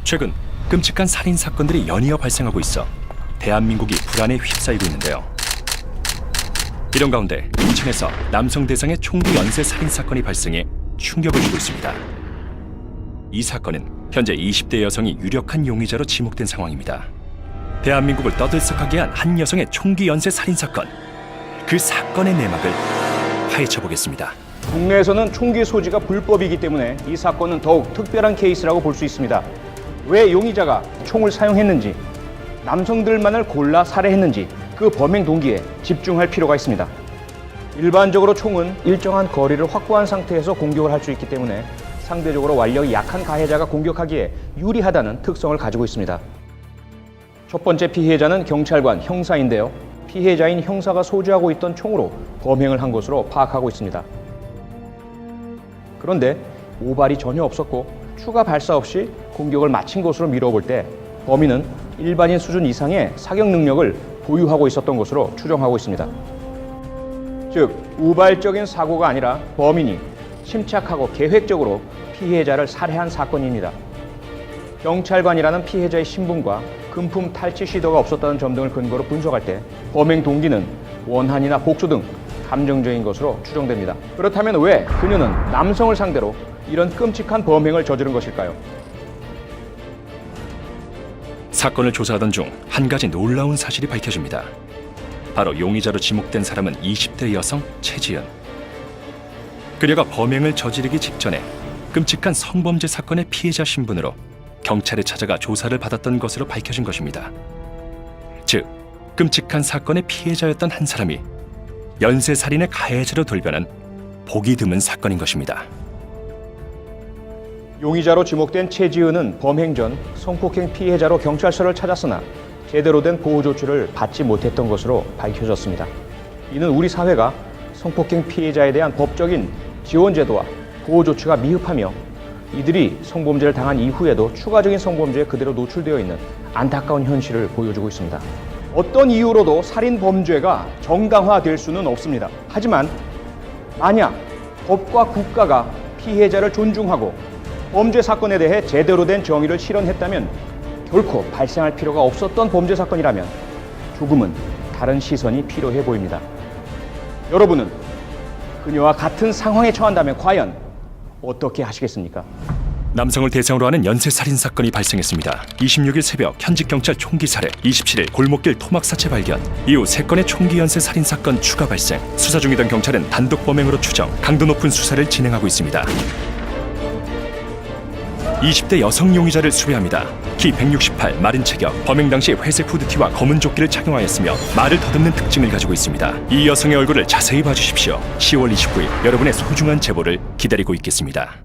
최근 끔찍한 살인 사건들이 연이어 발생하고 있어 대한민국이 불안에 휩싸이고 있는데요. 이런 가운데 인천에서 남성 대상의 총기 연쇄 살인 사건이 발생해 충격을 주고 있습니다. 이 사건은 현재 20대 여성이 유력한 용의자로 지목된 상황입니다. 대한민국을 떠들썩하게 한 한 여성의 총기 연쇄 살인 사건. 그 사건의 내막을 파헤쳐 보겠습니다. 국내에서는 총기 소지가 불법이기 때문에 이 사건은 더욱 특별한 케이스라고 볼 수 있습니다. 왜 용의자가 총을 사용했는지, 남성들만을 골라 살해했는지 그 범행 동기에 집중할 필요가 있습니다. 일반적으로 총은 일정한 거리를 확보한 상태에서 공격을 할 수 있기 때문에 상대적으로 완력이 약한 가해자가 공격하기에 유리하다는 특성을 가지고 있습니다. 첫 번째 피해자는 경찰관 형사인데요. 피해자인 형사가 소지하고 있던 총으로 범행을 한 것으로 파악하고 있습니다. 그런데 모발이 전혀 없었고 추가 발사 없이 공격을 마친 것으로 미뤄볼 때 범인은 일반인 수준 이상의 사격 능력을 보유하고 있었던 것으로 추정하고 있습니다. 즉, 우발적인 사고가 아니라 범인이 침착하고 계획적으로 피해자를 살해한 사건입니다. 경찰관이라는 피해자의 신분과 금품 탈취 시도가 없었다는 점 등을 근거로 분석할 때 범행 동기는 원한이나 복수 등 감정적인 것으로 추정됩니다. 그렇다면 왜 그녀는 남성을 상대로 이런 끔찍한 범행을 저지른 것일까요? 사건을 조사하던 중 한 가지 놀라운 사실이 밝혀집니다. 바로 용의자로 지목된 사람은 20대 여성 최지은. 그녀가 범행을 저지르기 직전에 끔찍한 성범죄 사건의 피해자 신분으로 경찰에 찾아가 조사를 받았던 것으로 밝혀진 것입니다. 즉, 끔찍한 사건의 피해자였던 한 사람이 연쇄살인의 가해자로 돌변한 보기 드문 사건인 것입니다. 용의자로 지목된 최지은은 범행 전 성폭행 피해자로 경찰서를 찾았으나 제대로 된 보호 조치를 받지 못했던 것으로 밝혀졌습니다. 이는 우리 사회가 성폭행 피해자에 대한 법적인 지원 제도와 보호 조치가 미흡하며 이들이 성범죄를 당한 이후에도 추가적인 성범죄에 그대로 노출되어 있는 안타까운 현실을 보여주고 있습니다. 어떤 이유로도 살인 범죄가 정당화될 수는 없습니다. 하지만 만약 법과 국가가 피해자를 존중하고 범죄 사건에 대해 제대로 된 정의를 실현했다면 결코 발생할 필요가 없었던 범죄 사건이라면 조금은 다른 시선이 필요해 보입니다. 여러분은 그녀와 같은 상황에 처한다면 과연 어떻게 하시겠습니까? 남성을 대상으로 하는 연쇄살인 사건이 발생했습니다. 26일 새벽 현직 경찰 총기 살해, 27일 골목길 토막 사체 발견, 이후 3건의 총기 연쇄 살인 사건 추가 발생. 수사 중이던 경찰은 단독 범행으로 추정, 강도 높은 수사를 진행하고 있습니다. 20대 여성 용의자를 수배합니다. 키 168, 마른 체격, 범행 당시 회색 후드티와 검은 조끼를 착용하였으며 말을 더듬는 특징을 가지고 있습니다. 이 여성의 얼굴을 자세히 봐주십시오. 10월 29일 여러분의 소중한 제보를 기다리고 있겠습니다.